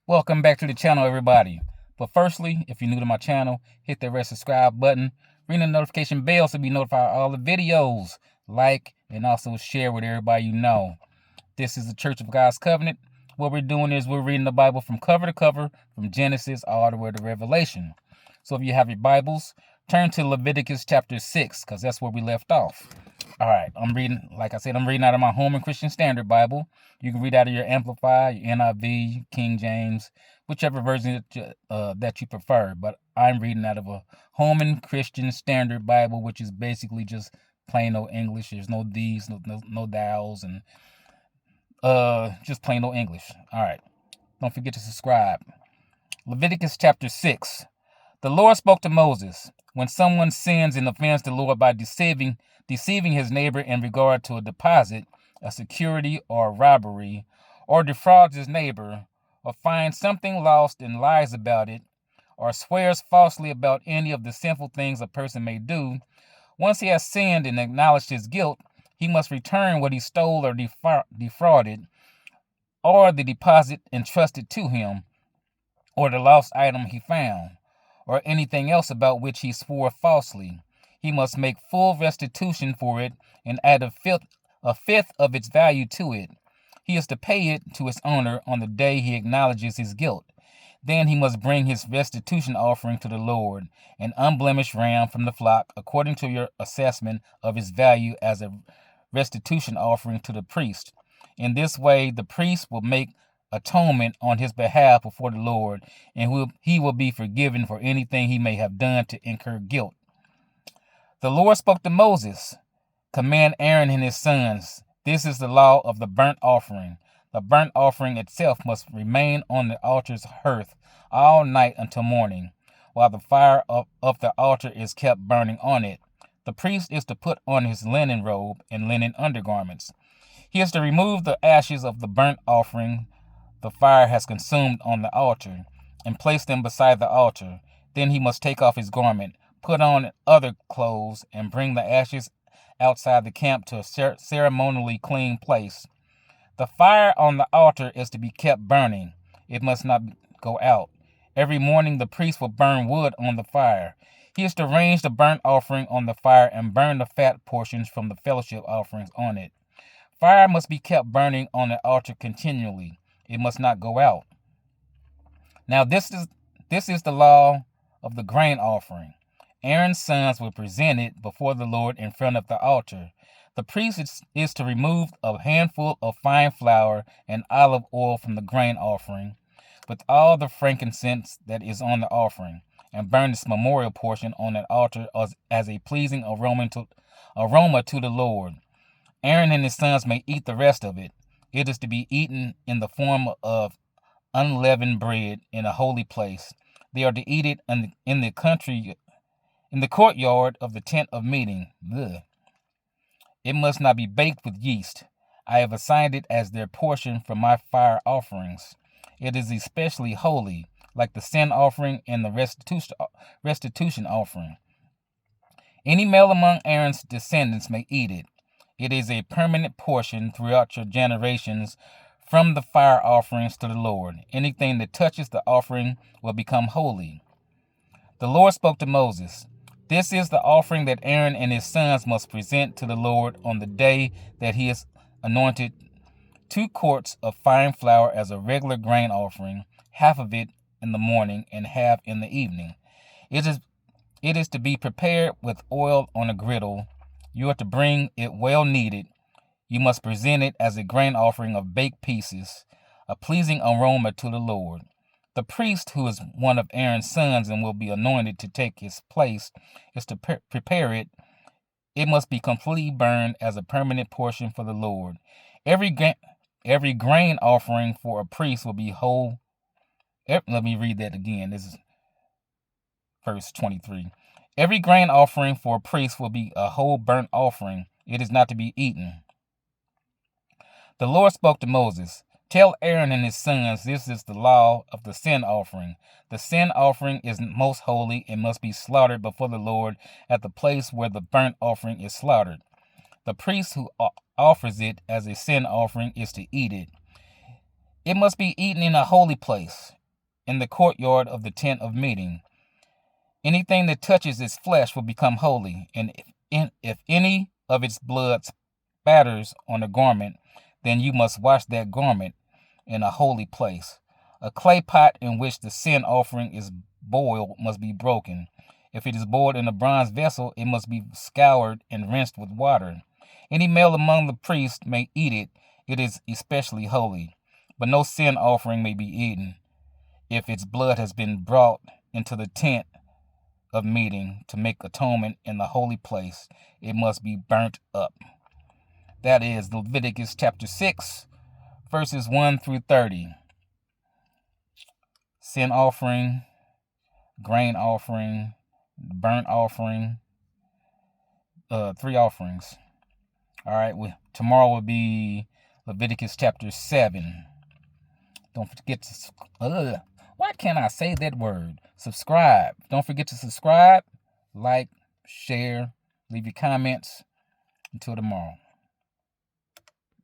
Welcome back to the channel, everybody. But firstly, if you're new to my channel, hit that red subscribe button, ring the notification bell so be notified of all the videos. Like and also share with everybody you know. This is the Church of God's Covenant. What we're doing is we're reading the Bible from cover to cover, from Genesis all the way to Revelation. So if you have your Bibles, turn to Leviticus Chapter 6, because that's where we left off. All right, I'm reading, like I said, I'm reading out of my Holman Christian Standard Bible. You can read out of your Amplified, your NIV, King James, whichever version that you prefer. But I'm reading out of a Holman Christian Standard Bible, which is basically just plain old English. There's no these, no thous, and just plain old English. All right, don't forget to subscribe. Leviticus Chapter 6. The Lord spoke to Moses. When someone sins and offends the Lord by deceiving his neighbor in regard to a deposit, a security, or a robbery, or defrauds his neighbor, or finds something lost and lies about it, or swears falsely about any of the sinful things a person may do, once he has sinned and acknowledged his guilt, he must return what he stole or defrauded, or the deposit entrusted to him, or the lost item he found, or anything else about which he swore falsely. He must make full restitution for it and add a fifth of its value to it. He is to pay it to its owner on the day he acknowledges his guilt. Then he must bring his restitution offering to the Lord, an unblemished ram from the flock, according to your assessment of its value as a restitution offering to the priest. In this way, the priest will make atonement on his behalf before the Lord, and he will be forgiven for anything he may have done to incur guilt. The Lord spoke to Moses, command Aaron and his sons. This is the law of the burnt offering. The burnt offering itself must remain on the altar's hearth all night until morning, while the fire of the altar is kept burning on it. The priest is to put on his linen robe and linen undergarments. He is to remove the ashes of the burnt offering the fire has consumed on the altar, and place them beside the altar. Then he must take off his garment, put on other clothes, and bring the ashes outside the camp to a ceremonially clean place. The fire on the altar is to be kept burning. It must not go out. Every morning the priest will burn wood on the fire. He is to arrange the burnt offering on the fire and burn the fat portions from the fellowship offerings on it. Fire must be kept burning on the altar continually. It must not go out. Now this is the law of the grain offering. Aaron's sons will present it before the Lord in front of the altar. The priest is to remove a handful of fine flour and olive oil from the grain offering, with all the frankincense that is on the offering, and burn this memorial portion on that altar as a pleasing aroma to the Lord. Aaron and his sons may eat the rest of it. It is to be eaten in the form of unleavened bread in a holy place. They are to eat it in the courtyard of the tent of meeting. Ugh. It must not be baked with yeast. I have assigned it as their portion for my fire offerings. It is especially holy, like the sin offering and the restitution offering. Any male among Aaron's descendants may eat it. It is a permanent portion throughout your generations from the fire offerings to the Lord. Anything that touches the offering will become holy. The Lord spoke to Moses. This is the offering that Aaron and his sons must present to the Lord on the day that he is anointed: 2 quarts of fine flour as a regular grain offering, half of it in the morning and half in the evening. It is to be prepared with oil on a griddle. You are to bring it well kneaded. You must present it as a grain offering of baked pieces, a pleasing aroma to the Lord. The priest, who is one of Aaron's sons and will be anointed to take his place, is to prepare it. It must be completely burned as a permanent portion for the Lord. Every grain offering for a priest will be whole. Let me read that again. This is verse 23. Every grain offering for a priest will be a whole burnt offering. It is not to be eaten. The Lord spoke to Moses. Tell Aaron and his sons, this is the law of the sin offering. The sin offering is most holy and must be slaughtered before the Lord at the place where the burnt offering is slaughtered. The priest who offers it as a sin offering is to eat it. It must be eaten in a holy place. in the courtyard of the tent of meeting. Anything that touches its flesh will become holy, and if any of its blood spatters on a garment, then you must wash that garment in a holy place. A clay pot in which the sin offering is boiled must be broken. If it is boiled in a bronze vessel, it must be scoured and rinsed with water. Any male among the priests may eat it. It is especially holy. But no sin offering may be eaten. If its blood has been brought into the tent of meeting to make atonement in the holy place, it must be burnt up. That is Leviticus chapter 6, verses 1 through 30. Sin offering, grain offering, burnt offering, 3 offerings. All right, tomorrow will be Leviticus chapter 7. Don't forget to, why can't I say that word? Subscribe. Don't forget to subscribe, like, share, leave your comments. Until tomorrow.